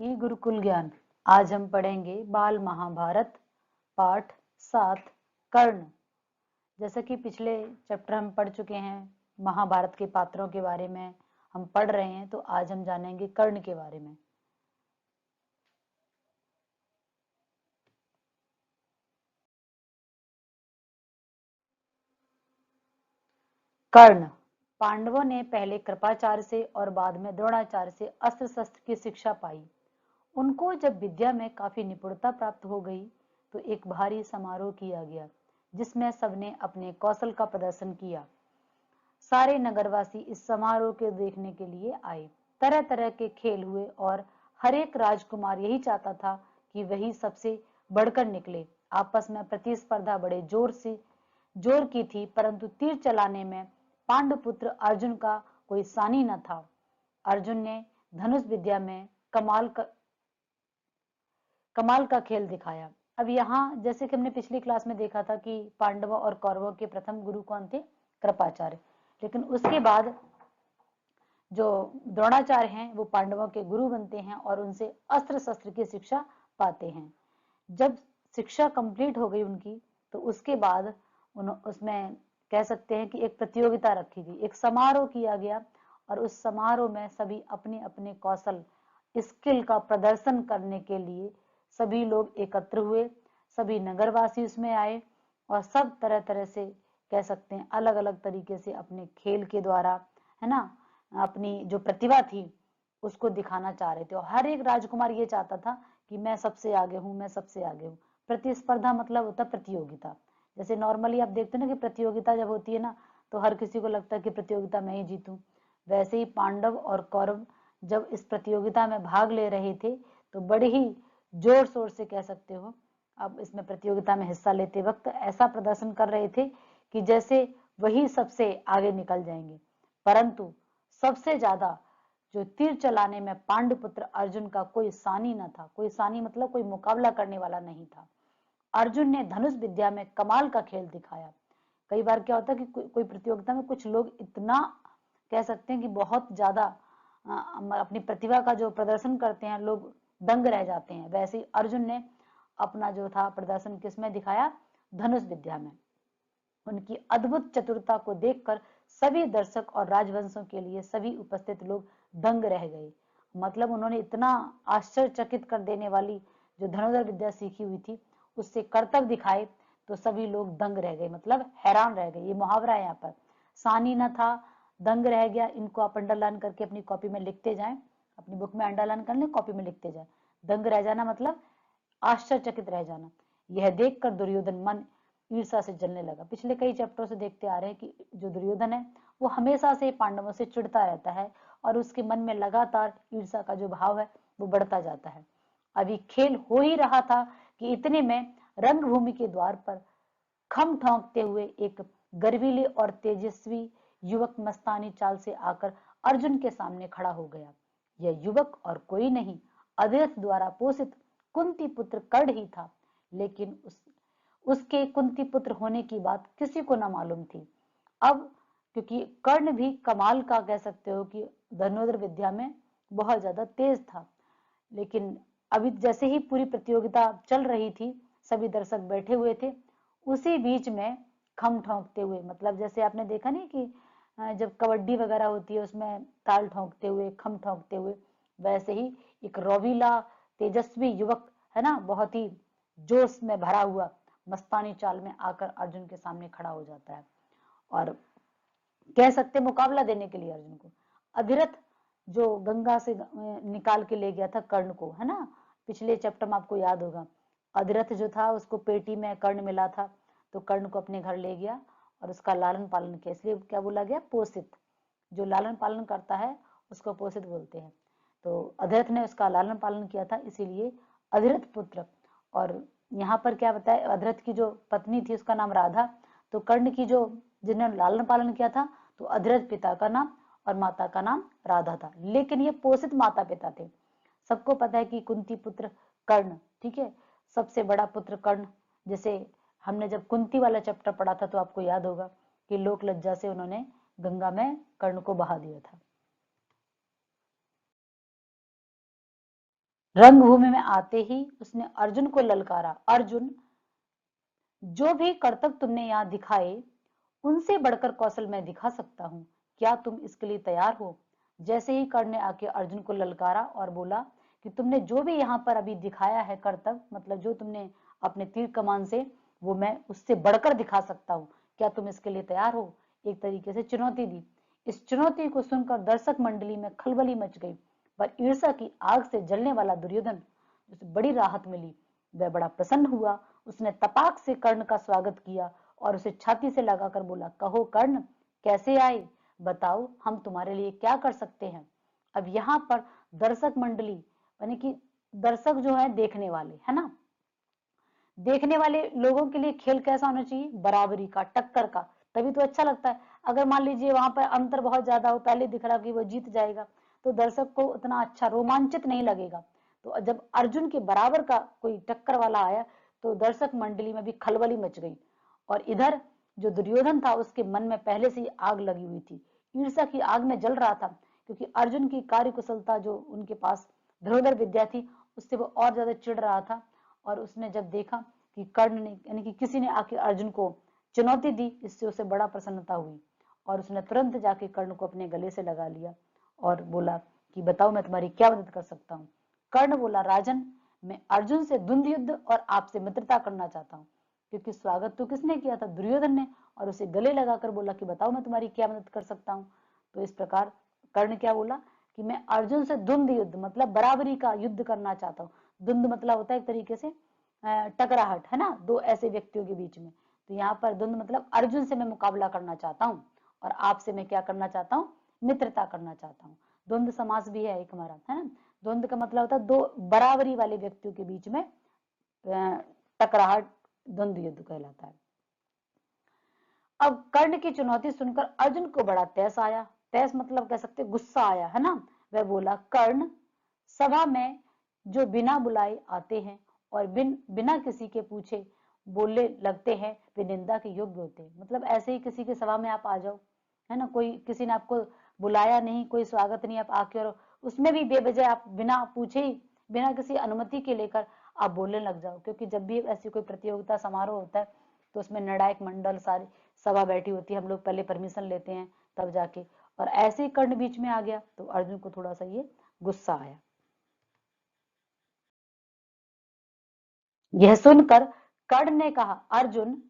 ई गुरुकुल ज्ञान। आज हम पढ़ेंगे बाल महाभारत पाठ 7 कर्ण। जैसा कि पिछले चैप्टर हम पढ़ चुके हैं, महाभारत के पात्रों के बारे में हम पढ़ रहे हैं, तो आज हम जानेंगे कर्ण के बारे में। कर्ण। पांडवों ने पहले कृपाचार्य से और बाद में द्रोणाचार्य से अस्त्र शस्त्र की शिक्षा पाई। उनको जब विद्या में काफी निपुणता प्राप्त हो गई तो एक भारी समारोह किया गया, जिसमें सबने अपने कौशल का प्रदर्शन किया। सारे नगरवासी इस समारोह के देखने के लिए आए। तरह तरह के खेल हुए और हर एक राजकुमार यही चाहता था कि वही सबसे बढ़कर निकले। आपस में प्रतिस्पर्धा बड़े जोर की थी, परंतु तीर चलाने में पांडुपुत्र अर्जुन का कोई सानी न था। अर्जुन ने धनुष विद्या में कमाल का खेल दिखाया। अब यहाँ जैसे कि हमने पिछली क्लास में देखा था कि पांडवों और कौरवों के प्रथम गुरु कौन थे? कृपाचार्य। लेकिन उसके बाद जो द्रोणाचार्य हैं वो पांडवों के गुरु बनते हैं और उनसे अस्त्र शस्त्र की शिक्षा पाते हैं। जब शिक्षा कंप्लीट हो गई उनकी, तो उसके बाद उसमें कह सकते हैं कि एक प्रतियोगिता रखी गई, एक समारोह किया गया, और उस समारोह में सभी अपने अपने कौशल स्किल का प्रदर्शन करने के लिए सभी लोग एकत्र हुए। सभी नगरवासी उसमें आए और सब तरह तरह से कह सकते हैं अलग अलग तरीके से अपने खेल के द्वारा, है ना, अपनी जो प्रतिभा थी उसको दिखाना चाह रहे थे। और हर एक राजकुमार ये चाहता था कि मैं सबसे आगे हूँ, मैं सबसे आगे हूँ। प्रतिस्पर्धा मतलब होता प्रतियोगिता। जैसे नॉर्मली आप देखते हो ना कि प्रतियोगिता जब होती है ना, तो हर किसी को लगता है कि प्रतियोगिता मैं ही जीतूं। वैसे ही पांडव और कौरव जब इस प्रतियोगिता में भाग ले रहे थे तो बड़े ही जोर शोर से कह सकते हो, अब इसमें प्रतियोगिता में हिस्सा लेते वक्त ऐसा प्रदर्शन कर रहे थे कि जैसे वही सबसे आगे निकल जाएंगे। परंतु सबसे ज्यादा जो तीर चलाने में पांडुपुत्र अर्जुन का कोई सानी न था। कोई सानी मतलब कोई मुकाबला करने वाला नहीं था। अर्जुन ने धनुष विद्या में कमाल का खेल दिखाया। कई बार क्या होता है कि कोई प्रतियोगिता में कुछ लोग इतना कह सकते हैं कि बहुत ज्यादा अपनी प्रतिभा का जो प्रदर्शन करते हैं, लोग दंग रह जाते हैं। वैसे ही अर्जुन ने अपना जो था प्रदर्शन किसमें दिखाया? धनुष विद्या में। उनकी अद्भुत चतुरता को देखकर सभी दर्शक और राजवंशों के लिए सभी उपस्थित लोग दंग रह गए। मतलब उन्होंने इतना आश्चर्यचकित कर देने वाली जो धनुर्धर विद्या सीखी हुई थी उससे करतब दिखाए तो सभी लोग दंग रह गए, मतलब हैरान रह गए। ये मुहावरा है यहाँ पर, सानी न था, दंग रह गया। इनको आप अंडरलाइन करके अपनी कॉपी में लिखते जाएं, अपनी बुक में अंडरलाइन कर लें, कॉपी में लिखते जाएं। दंग रह जाना मतलब आश्चर्यचकित रह जाना। यह देखकर दुर्योधन मन ईर्षा से जलने लगा। पिछले कई चैप्टरों से देखते आ रहे हैं कि जो दुर्योधन है वो हमेशा से पांडवों से चिढ़ता रहता है और उसके मन में लगातार ईर्षा का जो भाव है वो बढ़ता जाता है। अभी खेल हो ही रहा था कि इतने में रंगभूमि के द्वार पर खम ठोंकते हुए एक गर्वीले और तेजस्वी युवक मस्तानी चाल से आकर अर्जुन के सामने खड़ा हो गया। यह युवक और कोई नहीं, अधिरथ द्वारा पोषित कुंती पुत्र कर्ण ही था। लेकिन उसके कुंती पुत्र होने की बात किसी को न मालूम थी। अब क्योंकि कर्ण भी कमाल का कह सकते हो कि धनुर्धर विद्या में बहुत ज्यादा तेज था। लेकिन अभी जैसे ही पूरी प्रतियोगिता चल रही थी, सभी दर्शक बैठे हुए थे, उसी बीच में खम ठोंकते हुए, मतलब जैसे आपने देखा नहीं कि जब कबड्डी वगैरह होती है उसमें ताल ठोंकते हुए, खम ठोंकते हुए, वैसे ही एक रौवीला तेजस्वी युवक है ना, बहुत ही जोश में भरा हुआ मस्तानी चाल में आकर अर्जुन के सामने खड़ा हो जाता है और कह सकते मुकाबला देने के लिए अर्जुन को। अधिरथ जो गंगा से निकाल के ले गया था कर्ण को, है ना, पिछले चैप्टर में आपको याद होगा, अधिरथ जो था उसको पेटी में कर्ण मिला था, तो कर्ण को अपने घर ले गया और उसका लालन पालन किया, इसलिए क्या बोला गया? पोषित। जो लालन पालन करता है उसको पोषित बोलते हैं। तो अधिरथ ने उसका लालन पालन किया था, इसीलिए अधिरथ पुत्र। और यहाँ पर क्या बताया, अधिरथ की जो पत्नी थी उसका नाम राधा, तो कर्ण की जो जिन्होंने लालन पालन किया था तो अधिरथ पिता का नाम और माता का नाम राधा था। लेकिन ये पोषित माता पिता थे। सबको पता है कि कुंती पुत्र कर्ण, ठीक है, सबसे बड़ा पुत्र कर्ण। जैसे हमने जब कुंती वाला चैप्टर पढ़ा था तो आपको याद होगा कि लोक लज्जा से उन्होंने गंगा में कर्ण को बहा दिया था। रंगभूमि में आते ही उसने अर्जुन को ललकारा, अर्जुन, जो भी करतब तुमने यहाँ दिखाए उनसे बढ़कर कौशल मैं दिखा सकता हूँ, क्या तुम इसके लिए तैयार हो? जैसे ही कर्ण ने आके अर्जुन को ललकारा और बोला कि तुमने जो भी यहाँ पर अभी दिखाया है करतब, मतलब जो तुमने अपने तीर कमान से, वो मैं उससे बढ़कर दिखा सकता हूँ, क्या तुम इसके लिए तैयार हो? एक तरीके से चुनौती दी। इस चुनौती को सुनकर दर्शक मंडली में खलबली मच गई, पर ईर्ष्या की आग से जलने वाला दुर्योधन, उसे बड़ी राहत मिली। वह बड़ा प्रसन्न हुआ। उसने तपाक से कर्ण का स्वागत किया और उसे छाती से लगाकर बोला, कहो कर्ण, कैसे आए? बताओ, हम तुम्हारे लिए क्या कर सकते हैं? अब यहाँ पर दर्शक मंडली यानी कि दर्शक जो है देखने वाले, है ना, देखने वाले लोगों के लिए खेल कैसा होना चाहिए? बराबरी का, टक्कर का, तभी तो अच्छा लगता है। अगर मान लीजिए वहां पर अंतर बहुत ज्यादा हो, पहले दिख रहा कि वो जीत जाएगा, तो दर्शक को उतना अच्छा रोमांचित नहीं लगेगा। तो जब अर्जुन के बराबर का कोई टक्कर वाला आया तो दर्शक मंडली में भी खलबली मच गई। और इधर जो दुर्योधन था उसके मन में पहले से ही आग लगी हुई थी, ईर्ष्या की आग में जल रहा था, क्योंकि अर्जुन की कार्य कुशलता जो उनके पास धनुर्धर विद्या थी उससे वो और ज्यादा चिढ़ रहा था। और उसने जब देखा कि कर्ण ने यानी कि किसी ने आके अर्जुन को चुनौती दी, इससे उसे बड़ा प्रसन्नता हुई और उसने तुरंत जाके कर्ण को अपने गले से लगा लिया और बोला कि बताओ मैं तुम्हारी क्या मदद कर सकता हूँ? कर्ण बोला, राजन, मैं अर्जुन से द्वंद्व युद्ध और आपसे मित्रता करना चाहता हूँ, क्योंकि स्वागत तो किसने किया था? दुर्योधन ने। और उसे गले लगाकर बोला कि बताओ मैं तुम्हारी क्या मदद कर सकता हूँ? तो इस प्रकार कर्ण क्या बोला कि मैं अर्जुन से द्वंद्व युद्ध मतलब बराबरी का युद्ध करना चाहता हूँ। द्वंद्व मतलब होता है एक तरीके से टकराहट, है ना, दो ऐसे व्यक्तियों के बीच में। तो यहाँ पर द्वंद्व मतलब अर्जुन से मैं मुकाबला करना चाहता हूँ और आपसे मैं क्या करना चाहता हूँ? मित्रता करना चाहता हूँ। द्वंद्व समास भी है एक हमारा, है ना। द्वंद्व का मतलब होता है दो बराबरी वाले व्यक्तियों के बीच में टकराहट, द्वंद्व युद्ध कहलाता है। अब कर्ण की चुनौती सुनकर अर्जुन को बड़ा तैस आया, तैस मतलब कह सकते गुस्सा आया, है ना। वह बोला, कर्ण, सभा में जो बिना बुलाए आते हैं और बिना किसी के पूछे बोलने लगते हैं वे निंदा के योग्य होते हैं। मतलब ऐसे ही किसी की सभा में आप आ जाओ, है ना, कोई किसी ने आपको बुलाया नहीं, कोई स्वागत नहीं, आप आके और उसमें भी बेवजह आप बिना पूछे ही, बिना किसी अनुमति के लेकर आप बोलने लग जाओ। क्योंकि जब भी ऐसी कोई प्रतियोगिता समारोह होता है तो उसमें निर्णायक मंडल सारी सभा बैठी होती है, हम लोग पहले परमिशन लेते हैं तब जाके, और ऐसे ही कर्ण बीच में आ गया तो अर्जुन को थोड़ा सा ये गुस्सा आया। यह सुनकर कर्ण ने कहा, अर्जुन,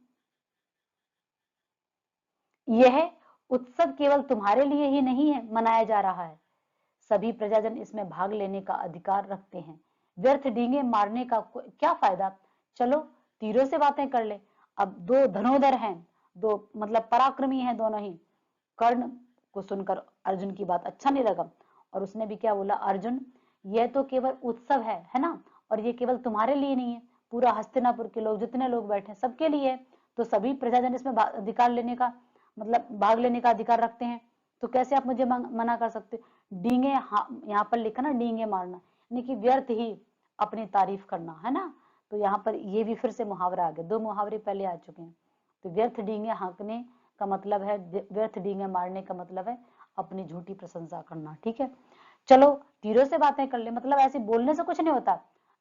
यह उत्सव केवल तुम्हारे लिए ही नहीं है मनाया जा रहा है, सभी प्रजाजन इसमें भाग लेने का अधिकार रखते हैं। व्यर्थ डींगे मारने का क्या फायदा? चलो तीरों से बातें कर ले। अब दो धनुर्धर हैं, दो मतलब पराक्रमी हैं दोनों ही। कर्ण को सुनकर अर्जुन की बात अच्छा नहीं लगा और उसने भी क्या बोला, अर्जुन, यह तो केवल उत्सव है ना, और ये केवल तुम्हारे लिए नहीं है, पूरा हस्तिनापुर के लोग जितने लोग बैठे सबके लिए है। तो सभी प्रजाजन इसमें अधिकार लेने का मतलब भाग लेने का अधिकार रखते हैं, तो कैसे आप मुझे मना कर सकते? डींगे, यहाँ पर लिखा ना, डींगे मारना यानी कि व्यर्थ ही अपनी तारीफ करना, है ना। तो यहाँ पर ये भी फिर से मुहावरा आ गया, दो मुहावरे पहले आ चुके हैं। तो व्यर्थ डींगे हाँकने का मतलब है, व्यर्थ डींगे मारने का मतलब है अपनी झूठी प्रशंसा करना। ठीक है, चलो तीरों से बातें कर ले, मतलब ऐसे बोलने से कुछ नहीं होता।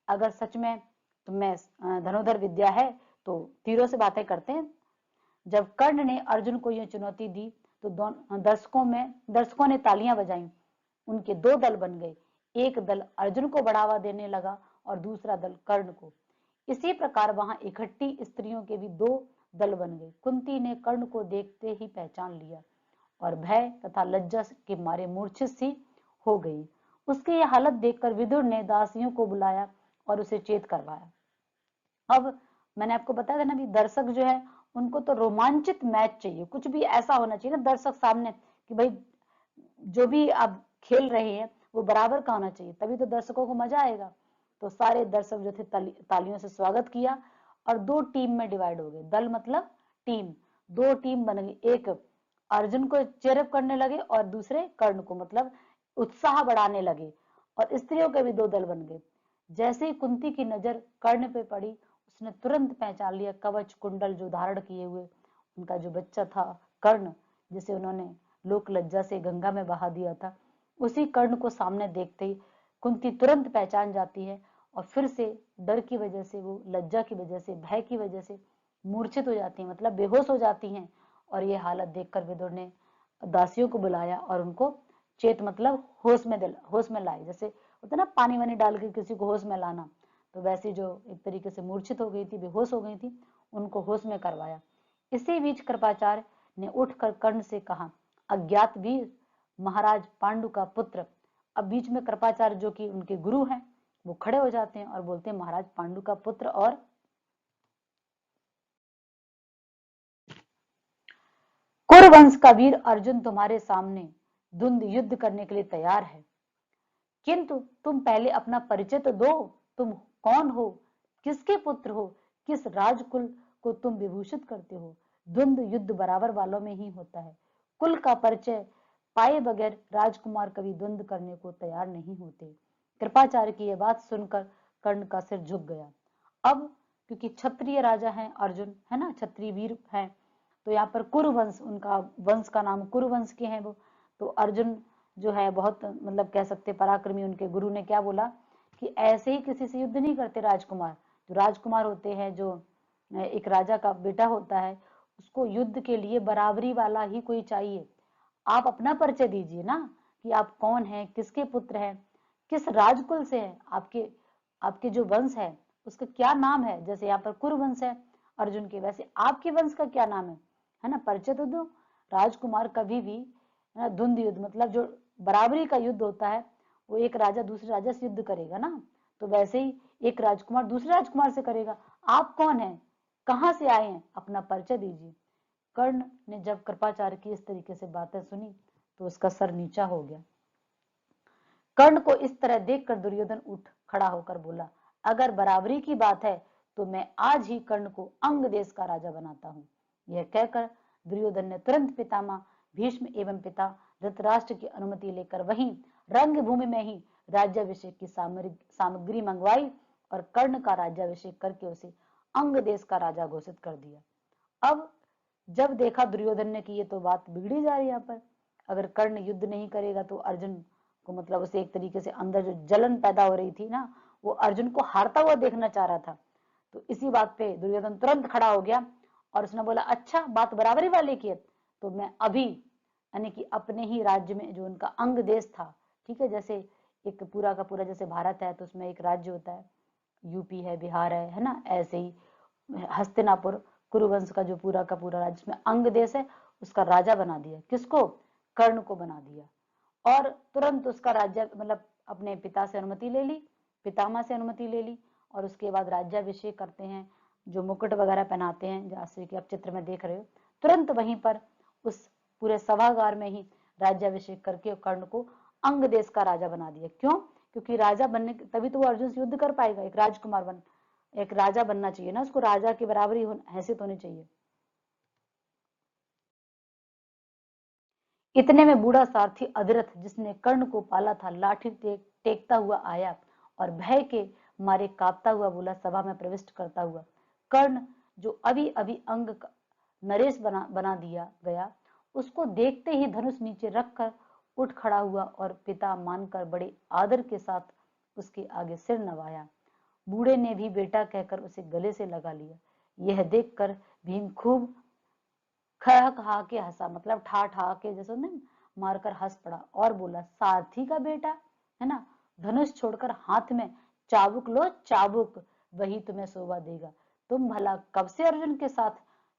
अगर सच में तुम्हें धनुर्धर विद्या है तो तीरों से बातें करते हैं। जब कर्ण ने अर्जुन को यह चुनौती दी तो दर्शकों ने तालियां बजाई। उनके दो दल बन गए, एक दल अर्जुन को बढ़ावा देने लगा और दूसरा दल कर्ण को। इसी प्रकार वहां इकट्ठी स्त्रियों के भी दो दल बन गए। कुंती ने कर्ण को देखते ही पहचान लिया और भय तथा लज्जा के मारे मूर्छित सी हो गई। उसकी यह हालत देखकर विदुर ने दासियों को बुलाया और उसे चेत करवाया। अब मैंने आपको बताया था ना, भी दर्शक जो है उनको तो रोमांचित मैच चाहिए, कुछ भी ऐसा होना चाहिए ना दर्शक सामने कि भाई जो भी आप खेल रहे हैं वो बराबर का होना चाहिए, तभी तो दर्शकों को मजा आएगा। तो सारे दर्शक जो थे तालियों से स्वागत किया और दो टीम में डिवाइड हो गए। दल मतलब टीम, दो टीम बन गई, एक अर्जुन को चेयरअप करने लगे और दूसरे कर्ण को, मतलब उत्साह बढ़ाने लगे। और स्त्रियों के भी दो दल बन गए। जैसे ही कुंती की नजर कर्ण पे पड़ी उसने तुरंत पहचान लिया कवच कुंडल जो धारण किए हुए उनका जो बच्चा था कर्ण, जिसे उन्होंने लोक लज्जा से गंगा में बहा दिया था, उसी कर्ण को सामने देखते ही कुंती तुरंत पहचान जाती है और फिर से डर की वजह से, वो लज्जा की वजह से, भय की वजह से मूर्छित हो जाती हैं, मतलब बेहोश हो जाती हैं। और ये हालत देखकर विदुर ने दासियों को बुलाया और उनको चेत मतलब होश में लाए। जैसे होता ना पानी वानी डाल के किसी को होश में लाना, तो वैसे जो एक तरीके से मूर्छित हो गई थी, बेहोश हो गई थी, उनको होश में करवाया। इसी बीच कृपाचार्य ने उठकर कर्ण से कहा, अज्ञात वीर, महाराज पांडु का पुत्र। अब बीच में कृपाचार्य जो कि उनके गुरु हैं, वो खड़े हो जाते हैं और बोलते हैं, महाराज पांडु का पुत्र और कुरुवंश का वीर अर्जुन तुम्हारे सामने द्वंद्व युद्ध करने के लिए तैयार है, किंतु तुम पहले अपना परिचय तो दो। तुम कौन हो, किसके पुत्र हो, किस राजकुल को तुम विभूषित करते हो। द्वंद्व युद्ध बराबर वालों में ही होता है। कुल का परिचय पाए बगैर राजकुमार कभी द्वंद्व करने को तैयार नहीं होते। कृपाचार्य की यह बात सुनकर कर्ण का सिर झुक गया। अब क्योंकि क्षत्रिय राजा हैं अर्जुन, है ना, क्षत्रिय वीर हैं, तो यहाँ पर कुरुवंश, उनका वंश का नाम कुरुवंश के हैं वो। तो अर्जुन जो है बहुत मतलब कह सकते पराक्रमी, उनके गुरु ने क्या बोला कि ऐसे ही किसी से युद्ध नहीं करते राजकुमार। जो राजकुमार होते हैं, जो एक राजा का बेटा होता है, उसको युद्ध के लिए बराबरी वाला ही कोई चाहिए। आप अपना परिचय दीजिए ना, कि आप कौन हैं, किसके पुत्र हैं, किस राजकुल से हैं, आपके आपके जो वंश है उसका क्या नाम है। जैसे यहाँ पर कुरुवंश है अर्जुन के, वैसे आपके वंश का क्या नाम है ना, परिचय तो दो। राजकुमार कभी भी द्वंद्व युद्ध मतलब जो बराबरी का युद्ध होता है, वो एक राजा दूसरे राजा से युद्ध करेगा ना, तो वैसे ही एक राजकुमार दूसरे राजकुमार से करेगा। आप कौन है, कहां से आए हैं, अपना परिचय दीजिए। कर्ण ने जब कृपाचार्य की इस तरीके से बातें सुनी तो उसका सर नीचा हो गया। कर्ण को इस तरह देखकर दुर्योधन उठ खड़ा होकर बोला, अगर बराबरी की बात है तो मैं आज ही कर्ण को अंग देश का राजा बनाता हूं। यह कहकर दुर्योधन ने तुरंत पितामह भीष्म एवं पिता धृतराष्ट्र की अनुमति लेकर वहीं रंगभूमि में ही राज्याभिषेक की सामग्री मंगवाई और कर्ण का राज्याभिषेक करके उसे अंग देश का राजा घोषित कर दिया। अब जब देखा दुर्योधन ने कि ये तो बात बिगड़ी जा रही है, यहाँ पर अगर कर्ण युद्ध नहीं करेगा तो अर्जुन को मतलब उसे एक तरीके से अंदर जो जलन पैदा हो रही थी ना, वो अर्जुन को हारता हुआ देखना चाह रहा था। तो इसी बात पे दुर्योधन तुरंत खड़ा हो गया और उसने बोला, अच्छा बात बराबरी वाली की है, तो मैं अभी यानी कि अपने ही राज्य में जो उनका अंग देश था, ठीक है, जैसे एक पूरा का पूरा जैसे भारत है तो उसमें एक राज्य होता है, यूपी है, बिहार है ना, ऐसे ही हस्तिनापुर कुरुवंश का जो पूरा का पूरा राज्य में अंग देश है, उसका राजा बना दिया। किसको, कर्ण को बना दिया। और तुरंत उसका राज्य मतलब अपने पिता से अनुमति ले ली, पितामह से अनुमति ले ली, और उसके बाद राज्याभिषेक करते हैं, जो मुकुट वगैरह पहनाते हैं, जैसे कि आप चित्र में देख रहे हो। तुरंत वहीं पर उस पूरे सभागार में ही राज्याभिषेक करके कर्ण को अंग देश का राजा बना दिया। क्यों, क्योंकि राजा बनने तभी तो वो अर्जुन से युद्ध कर पाएगा। एक राजकुमार बन एक राजा बनना चाहिए ना, उसको राजा की बराबरी हैसियत होनी चाहिए। इतने में बूढ़ा सारथी अधिरथ, जिसने कर्ण को पाला था, लाठी टेकता हुआ आया और भय के मारे कांपता हुआ बोला, सभा में प्रविष्ट करता हुआ, कर्ण जो अभी अभी अंग नरेश बना दिया गया, उसको देखते ही धनुष नीचे रखकर उठ खड़ा हुआ और पिता मानकर बड़े आदर के साथ उसके आगे सिर नवाया। बूढ़े ने भी बेटा कहकर उसे गले से लगा लिया। यह देखकर भीम खूब खह खहा के हंसा, मतलब ठा ठा के जैसे मारकर हंस पड़ा और बोला, सारथी का बेटा है ना, धनुष छोड़कर हाथ में चाबुक लो, चाबुक वही तुम्हें शोभा देगा। तुम भला कब से अर्जुन के साथ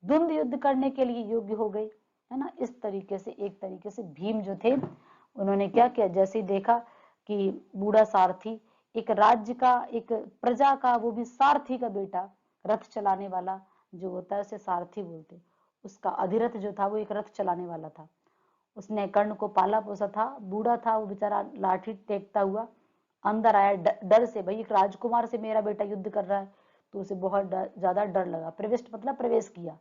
द्वंद्व युद्ध करने के लिए योग्य हो गई, है ना। इस तरीके से एक तरीके से भीम जो थे, उन्होंने क्या किया, जैसे ही देखा कि बूढ़ा सारथी एक राज्य का, एक प्रजा का, वो भी सारथी का बेटा, रथ चलाने वाला जो होता है उसे सारथी बोलते, उसका अधिरथ जो था वो एक रथ चलाने वाला था। उसने कर्ण को पाला पोसा था, बूढ़ा था वो बेचारा, लाठी टेकता हुआ अंदर आया डर से, भाई एक राजकुमार से मेरा बेटा युद्ध कर रहा है, तो उसे बहुत ज्यादा डर लगा। प्रविष्ट मतलब प्रवेश किया।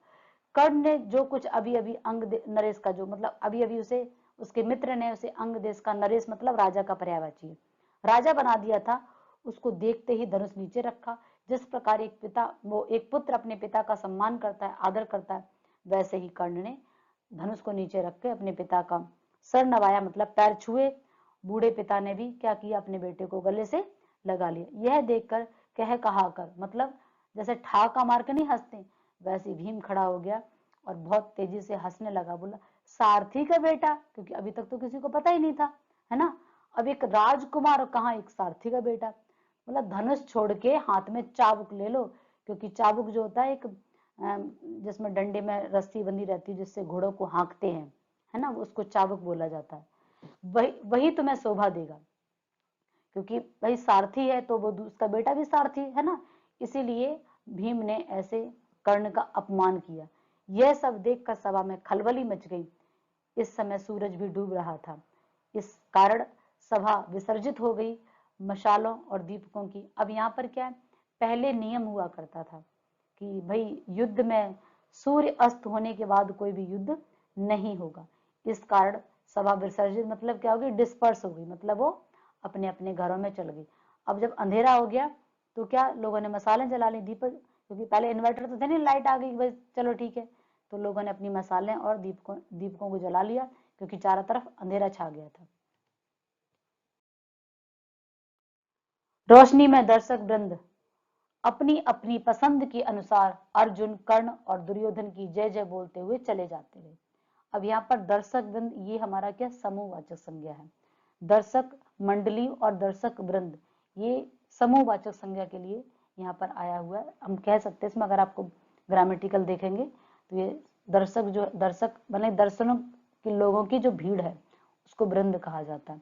कर्ण ने जो कुछ अभी अभी अंग नरेश का जो मतलब अभी अभी उसे उसके मित्र ने उसे अंग देश का, नरेश मतलब राजा का पर्यायवाची, राजा बना दिया था, उसको देखते ही धनुष नीचे रखा। जिस प्रकार एक पिता वो एक पुत्र अपने पिता का सम्मान करता है, आदर करता है, वैसे ही कर्ण ने धनुष को नीचे रख के अपने पिता का सर नवाया, मतलब पैर छुए बूढ़े पिता ने भी क्या किया, अपने बेटे को गले से लगा लिया। यह देखकर कह कहा कर, मतलब जैसे ठहाका मार के नहीं हंसते, वैसे भीम खड़ा हो गया और बहुत तेजी से हंसने लगा। बोला, सारथी का बेटा, क्योंकि अभी तक तो किसी को पता ही नहीं था, है ना। अब एक राजकुमार कहाँ एक सारथी का बेटा। बोला, धनुष छोड़ के हाथ में चाबुक ले लो, क्योंकि चाबुक जो होता है एक जिसमें डंडे में रस्सी बंधी रहती है, जिससे घोड़ों को हाँकते हैं, है ना, उसको चाबुक बोला जाता है। वही तुम्हें शोभा देगा, क्योंकि भाई सारथी है तो वो उसका बेटा भी सारथी है ना, इसीलिए भीम ने ऐसे कर्ण का अपमान किया। यह सब देखकर सभा में खलबली मच गई। इस समय सूरज भी डूब रहा था, इस कारण सभा विसर्जित हो गई मशालों और दीपकों की। अब यहाँ पर क्या है, पहले नियम हुआ करता था कि भाई युद्ध में सूर्य अस्त होने के बाद कोई भी युद्ध नहीं होगा। इस कारण सभा विसर्जित मतलब क्या होगी, डिस्पर्स हो गई, मतलब वो अपने अपने घरों में चल गई। अब जब अंधेरा हो गया तो क्या लोगों ने मसालें जला ली, दीपक, क्योंकि पहले इन्वर्टर तो थे नहीं, लाइट आ गई, भाई चलो ठीक है, तो लोगों ने अपनी मसालें और दीपकों को जला लिया, क्योंकि चारों तरफ अंधेरा छा गया था। रोशनी में दर्शक वृंद अपनी अपनी पसंद के अनुसार अर्जुन, कर्ण और दुर्योधन की जय जय बोलते हुए चले जाते रहे। अब यहाँ पर दर्शक वृंद, ये हमारा क्या समूहवाचक संज्ञा है। दर्शक मंडली और दर्शक वृंद, ये समूहवाचक संज्ञा के लिए यहाँ पर आया हुआ है। हम कह सकते हैं इसमें, अगर आपको ग्रामेटिकल देखेंगे तो ये दर्शक जो दर्शक मतलब दर्शनों के लोगों की जो भीड़ है उसको वृंद कहा जाता है।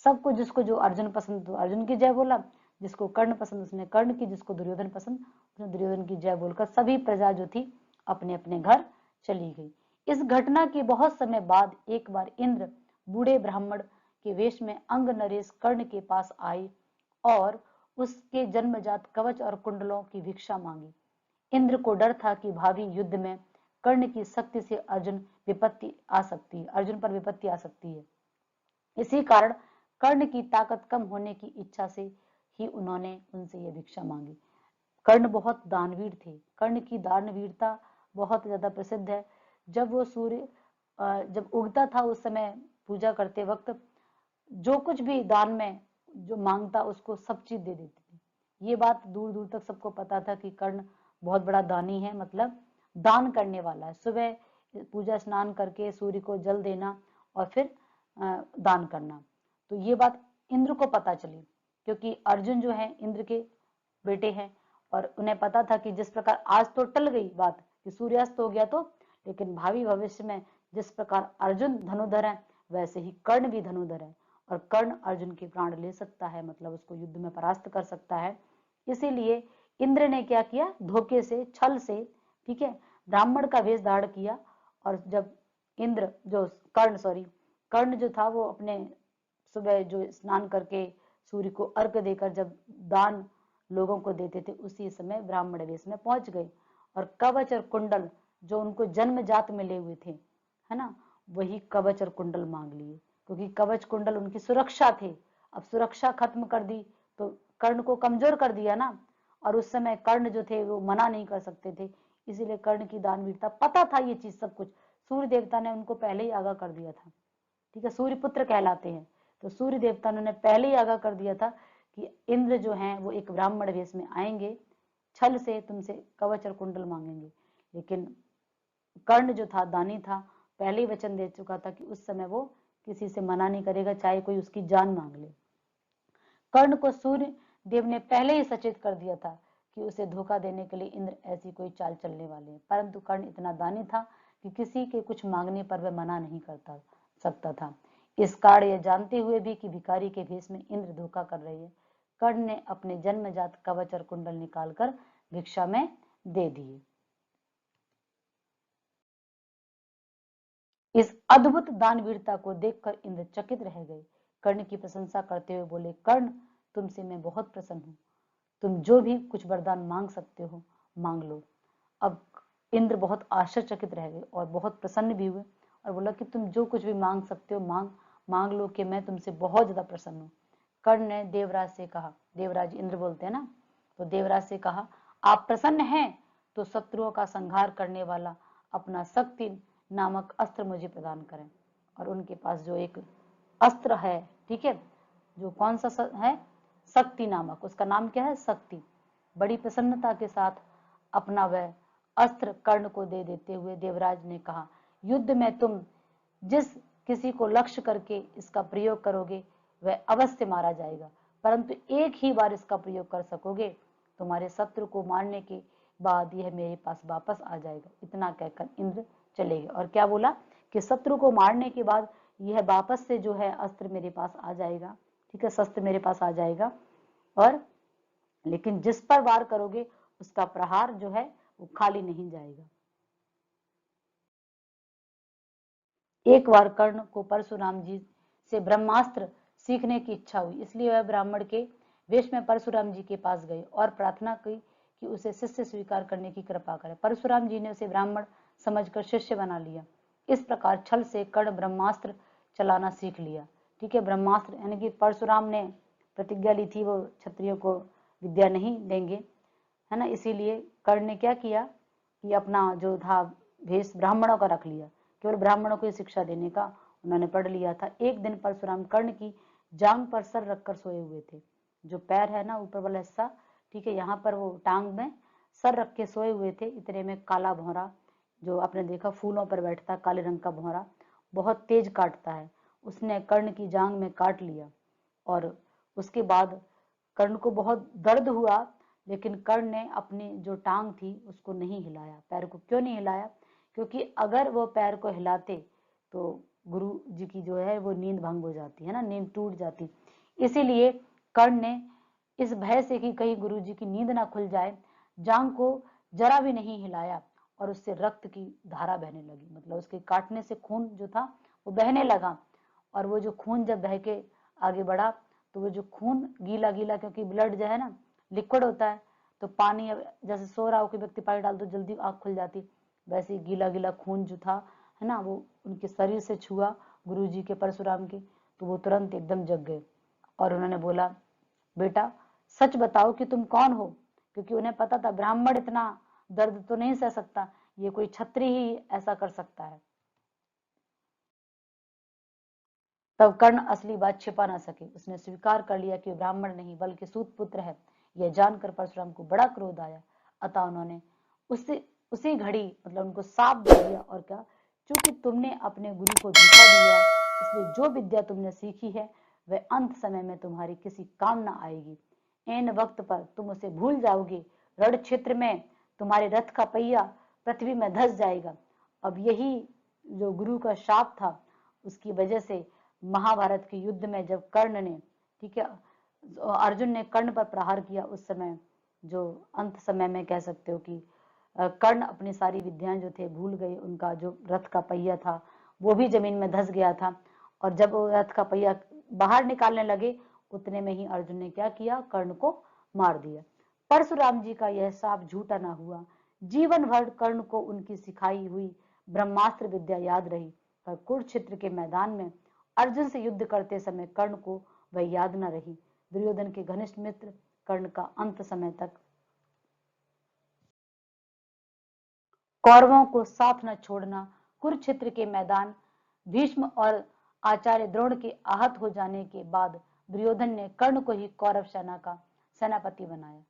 सबको, जिसको जो अर्जुन पसंद तो अर्जुन की जय बोला, जिसको कर्ण पसंद उसने कर्ण की, जिसको दुर्योधन पसंद उसने दुर्योधन की जय बोलकर सभी प्रजा जो थी अपने अपने घर चली गई। इस घटना के बहुत समय बाद एक बार इंद्र बूढ़े ब्राह्मण के वेश में अंग नरेश कर्ण के पास आए और उसके जन्मजात कवच और कुंडलों की भिक्षा मांगी। इंद्र को डर था कि भावी युद्ध में कर्ण की शक्ति से अर्जुन पर विपत्ति आ सकती है। इसी कारण कर्ण की ताकत कम होने की इच्छा से ही उन्होंने उनसे यह भिक्षा मांगी। कर्ण बहुत दानवीर थे, कर्ण की दानवीरता बहुत ज्यादा प्रसिद्ध है। जब वो सूर्य जब उगता था उस समय पूजा करते वक्त जो कुछ भी दान में जो मांगता उसको सब चीज दे देते थे। ये बात दूर दूर तक सबको पता था कि कर्ण बहुत बड़ा दानी है, मतलब दान करने वाला है। सुबह पूजा स्नान करके सूर्य को जल देना और फिर दान करना, तो ये बात इंद्र को पता चली, क्योंकि अर्जुन जो है इंद्र के बेटे हैं और उन्हें पता था कि जिस प्रकार आज तो टल गई बात कि सूर्यास्त हो गया, तो लेकिन भावी भविष्य में जिस प्रकार अर्जुन धनुधर है वैसे ही कर्ण भी धनुधर है और कर्ण अर्जुन के प्राण ले सकता है, मतलब उसको युद्ध में परास्त कर सकता है। इसीलिए इंद्र ने क्या किया, धोखे से, छल से, ठीक है, ब्राह्मण का वेश धारण किया। और जब इंद्र जो कर्ण जो था वो अपने सुबह जो स्नान करके सूर्य को अर्घ देकर जब दान लोगों को देते थे, उसी समय ब्राह्मण वेश में पहुंच गए और कवच और कुंडल जो उनको जन्मजात मिले हुए थे, है ना, वही कवच और कुंडल मांग लिए, क्योंकि कवच कुंडल उनकी सुरक्षा थे। अब सुरक्षा खत्म कर दी तो कर्ण को कमजोर कर दिया ना, और उस समय कर्ण जो थे वो मना नहीं कर सकते थे, इसीलिए कर्ण की दानवीरता, पता था ये चीज सब कुछ, सूर्य देवता ने उनको पहले ही आगाह कर दिया था, ठीक है, सूर्य पुत्र कहलाते हैं, तो सूर्य देवता ने पहले ही आगाह कर दिया था कि इंद्र जो हैं वो एक ब्राह्मण वेश में आएंगे, छल से तुमसे कवच और कुंडल मांगेंगे। लेकिन कर्ण जो था दानी था, पहले ही वचन दे चुका था कि उस समय वो किसी से मना नहीं करेगा, चाहे कोई उसकी जान मांग ले। कर्ण को सूर्य देव ने पहले ही सचेत कर दिया था कि उसे धोखा देने के लिए इंद्र ऐसी कोई चाल चलने वाले हैं, परंतु कर्ण इतना दानी था कि किसी के कुछ मांगने पर वह मना नहीं करता सकता था। इस कारण यह जानते हुए भी कि भिखारी के भेष में इंद्र धोखा कर रही है, कर्ण ने अपने जन्मजात कवच और कुंडल निकालकर भिक्षा में दे दिए। इस अद्भुत दानवीरता को देखकर इंद्र चकित रह गए। कर्ण की प्रशंसा करते हुए बोले, कर्ण, तुमसे मैं बहुत प्रसन्न हूं, तुम जो भी कुछ वरदान मांग सकते हो मांग लो। अब इंद्र बहुत आश्चर्यचकित रह गए और बहुत प्रसन्न भी हुए और बोला कि तुम जो कुछ भी मांग सकते हो मांग लो, कि मैं तुमसे बहुत ज्यादा प्रसन्न हूँ। कर्ण ने देवराज से कहा, देवराज इंद्र बोलते हैं ना, तो देवराज से कहा, आप प्रसन्न हैं तो शत्रुओं का संहार करने वाला अपना शक्ति नामक अस्त्र मुझे प्रदान करें। और उनके पास जो एक अस्त्र है, ठीक है, जो कौन सा है, शक्ति नामक, उसका नाम क्या है, शक्ति। बड़ी प्रसन्नता के साथ अपना वह अस्त्र कर्ण को दे देते हुए देवराज ने कहा, युद्ध में तुम जिस किसी को लक्ष्य करके इसका प्रयोग करोगे वह अवश्य मारा जाएगा, परंतु एक ही बार इसका प्रयोग कर सकोगे। तुम्हारे शत्रु को मारने के बाद यह मेरे पास वापस आ जाएगा। इतना कहकर इंद्र चले गए। और क्या बोला कि शत्रु को मारने के बाद यह वापस से जो है अस्त्र मेरे पास आ जाएगा, ठीक है, शस्त्र मेरे पास आ जाएगा, और लेकिन जिस पर वार करोगे उसका प्रहार जो है वो खाली नहीं जाएगा। एक बार कर्ण को परशुराम जी से ब्रह्मास्त्र सीखने की इच्छा हुई, इसलिए वह ब्राह्मण के वेश में परशुराम जी के पास गए और प्रार्थना की कि उसे शिष्य स्वीकार करने की कृपा करें। परशुराम जी ने उसे ब्राह्मण समझकर शिष्य बना लिया। इस प्रकार छल से कर्ण ब्रह्मास्त्र चलाना सीख लिया, ठीक है। ब्रह्मास्त्र यानी कि परशुराम ने प्रतिज्ञा ली थी वो क्षत्रियों को विद्या नहीं देंगे, है ना, इसीलिए कर्ण ने क्या किया कि अपना जो था भेष ब्राह्मणों का रख लिया, केवल ब्राह्मणों को शिक्षा देने का उन्होंने पढ़ लिया था। एक दिन परशुराम कर्ण की जांग पर सर रखकर सोए हुए थे। जो पैर है ना, ऊपर वाला हिस्सा, ठीक है, यहाँ पर वो टांग में सर रख के सोए हुए थे। इतने में काला भौरा, जो आपने देखा फूलों पर बैठता काले रंग का भौरा, बहुत तेज काटता है, उसने कर्ण की जांग में काट लिया। और उसके बाद कर्ण को बहुत दर्द हुआ, लेकिन कर्ण ने अपनी जो टांग थी उसको नहीं हिलाया। पैर को क्यों नहीं हिलाया? क्योंकि अगर वो पैर को हिलाते तो गुरु जी की जो है वो नींद भंग हो जाती है ना, नींद टूट जाती। इसीलिए कर्ण ने इस भय से कि कहीं गुरु जी की नींद ना खुल जाए, जांग को जरा भी नहीं हिलाया और उससे रक्त की धारा बहने लगी। मतलब उसके काटने से खून जो था वो बहने लगा, और वो जो खून जब बह के आगे बढ़ा तो वो जो खून गीला गीला, क्योंकि ब्लड जो है ना लिक्विड होता है, तो पानी जैसे सो रहा हो कि व्यक्ति पानी डाल तो जल्दी आंख खुल जाती, वैसे गीला गीला खून जो था है ना वो उनके शरीर से छुआ गुरु जी के परशुराम के, तो वो तुरंत एकदम जग गए। और उन्होंने बोला, बेटा सच बताओ कि तुम कौन हो, क्योंकि उन्हें पता था ब्राह्मण इतना दर्द तो नहीं सह सकता, ये कोई क्षत्रिय ही ऐसा कर सकता है। तब कर्ण असली बात छिपा ना सके, उसने स्वीकार कर लिया कि ब्राह्मण नहीं बल्कि सूत पुत्र है। यह जानकर परशुराम को बड़ा क्रोध आया, अतः उन्होंने उसी घड़ी मतलब उनको साप दे दिया और कहा, चूंकि तुमने अपने गुरु को धोखा दिया, इसलिए जो विद्या तुमने सीखी है वह अंत समय में तुम्हारी किसी काम ना आएगी। एन वक्त पर तुम उसे भूल जाओगे, रण क्षेत्र में तुम्हारे रथ का पहिया पृथ्वी में धंस जाएगा। अब यही जो गुरु का शाप था, उसकी वजह से महाभारत के युद्ध में जब कर्ण ने, ठीक है, अर्जुन ने कर्ण पर प्रहार किया, उस समय जो अंत समय में कह सकते हो कि कर्ण अपनी सारी विद्याएं जो थे भूल गए, उनका जो रथ का पहिया था वो भी जमीन में धंस गया था। और जब वो रथ का पहिया बाहर निकालने लगे, उतने में ही अर्जुन ने क्या किया, कर्ण को मार दिया। परशुराम जी का यह शाप झूठा ना हुआ, जीवन भर कर्ण को उनकी सिखाई हुई ब्रह्मास्त्र विद्या याद रही, पर कुरुक्षेत्र के मैदान में अर्जुन से युद्ध करते समय कर्ण को वह याद न रही। दुर्योधन के घनिष्ठ मित्र कर्ण का अंत समय तक कौरवों को साथ न छोड़ना, कुरुक्षेत्र के मैदान भीष्म और आचार्य द्रोण के आहत हो जाने के बाद दुर्योधन ने कर्ण को ही कौरव सेना का सेनापति बनाया।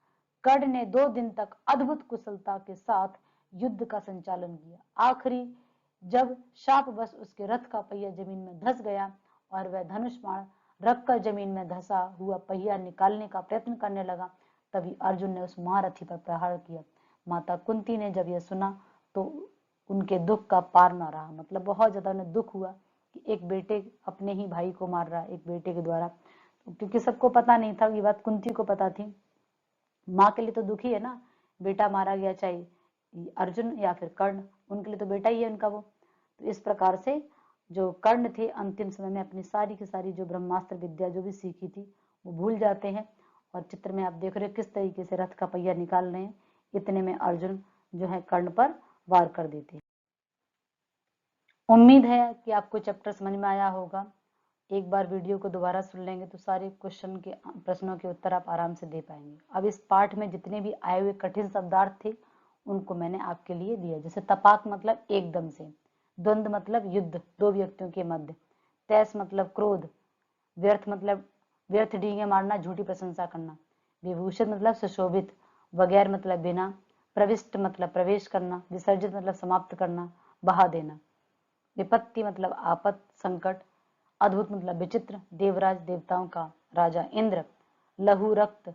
कर्ण ने 2 दिन तक अद्भुत कुशलता के साथ युद्ध का संचालन किया। आखिरी जब शापवश उसके रथ का पहिया जमीन में धंस गया और वह धनुष बाण रखकर जमीन में धंसा हुआ पहिया निकालने का प्रयत्न करने लगा, तभी अर्जुन ने उस महारथी पर प्रहार किया। माता कुंती ने जब यह सुना तो उनके दुख का पार ना रहा। मतलब बहुत ज्यादा उन्हें दुख हुआ कि एक बेटे अपने ही भाई को मार रहा है, एक बेटे के द्वारा, क्योंकि सबको पता नहीं था, ये बात कुंती को पता थी। माँ के लिए तो दुखी है ना, बेटा मारा गया, चाहे अर्जुन या फिर कर्ण, उनके लिए तो बेटा ही है उनका वो। तो इस प्रकार से जो कर्ण थे अंतिम समय में अपनी सारी की सारी जो ब्रह्मास्त्र विद्या जो भी सीखी थी वो भूल जाते हैं। और चित्र में आप देख रहे हो किस तरीके से रथ का पहिया निकाल रहे हैं, इतने में अर्जुन जो है कर्ण पर वार कर देते हैं। उम्मीद है कि आपको चैप्टर समझ में आया होगा। एक बार वीडियो को दोबारा सुन लेंगे तो सारे क्वेश्चन के प्रश्नों के उत्तर आप आराम से दे पाएंगे। अब इस पाठ में जितने भी आए हुए कठिन शब्दार्थ थे उनको मैंने आपके लिए दिया। जैसे तपाक मतलब एकदम से, द्वंद मतलब युद्ध 2 व्यक्तियों के मध्य, तैस मतलब क्रोध, व्यर्थ मतलब व्यर्थ डींगे मारना, झूठी प्रशंसा करना। विभूषित मतलब सुशोभित, वगैर मतलब बिना, प्रविष्ट मतलब प्रवेश करना, विसर्जित मतलब समाप्त करना, बहा देना। विपत्ति मतलब आपत, संकट। अद्भुत मतलब विचित्र, देवराज देवताओं का राजा इंद्र। लहू रक्त,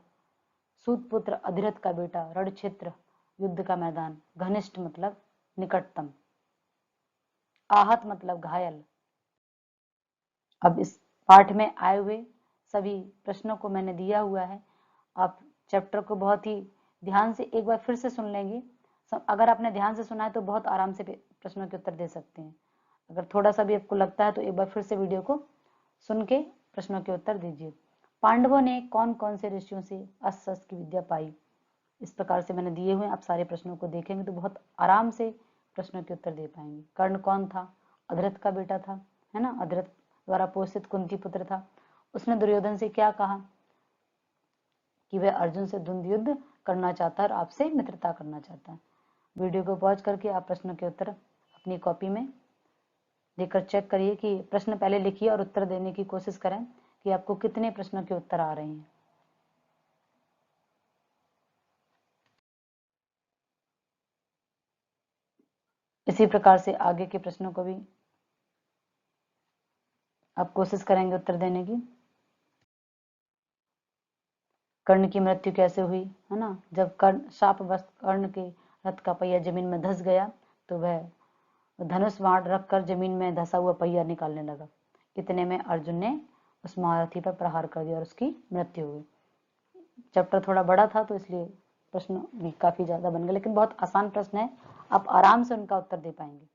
सूतपुत्र अधिरथ का बेटा, रण क्षेत्र युद्ध का मैदान। घनिष्ठ मतलब निकटतम। आहत मतलब घायल। अब इस पाठ में आए हुए सभी प्रश्नों को मैंने दिया हुआ है, आप चैप्टर को बहुत ही ध्यान से एक बार फिर से सुन लेंगे। अगर आपने ध्यान से सुना है तो बहुत आराम से प्रश्नों के उत्तर दे सकते हैं। अगर थोड़ा सा भी आपको लगता है तो एक बार फिर से वीडियो को सुन के प्रश्नों के उत्तर दीजिए। पांडवों ने कौन कौन से ऋषियों से अस्त्र शस्त्र की विद्या पाई? इस प्रकार से मैंने दिए हुए, आप सारे प्रश्नों को देखेंगे तो बहुत आराम से प्रश्नों के उत्तर दे पाएंगे। कर्ण कौन था? अधरथ का बेटा था, है ना, अधरथ द्वारा पोषित कुंती पुत्र था। उसने दुर्योधन से क्या कहा कि वह अर्जुन से द्वंद्व युद्ध करना चाहता है और आपसे मित्रता करना चाहता है। वीडियो को पॉज करके आप प्रश्नों के उत्तर अपनी कॉपी में लेकर चेक करिए कि प्रश्न पहले लिखिए और उत्तर देने की कोशिश करें कि आपको कितने प्रश्नों के उत्तर आ रहे हैं। इसी प्रकार से आगे के प्रश्नों को भी आप कोशिश करेंगे उत्तर देने की। कर्ण की मृत्यु कैसे हुई, है ना? जब कर्ण शापवश कर्ण के रथ का पहिया जमीन में धंस गया तो वह धनुष बाण रखकर जमीन में धंसा हुआ पहिया निकालने लगा। इतने में अर्जुन ने उस महारथी पर प्रहार कर दिया और उसकी मृत्यु हुई। चैप्टर थोड़ा बड़ा था तो इसलिए प्रश्न भी काफी ज्यादा बन गए, लेकिन बहुत आसान प्रश्न है, आप आराम से उनका उत्तर दे पाएंगे।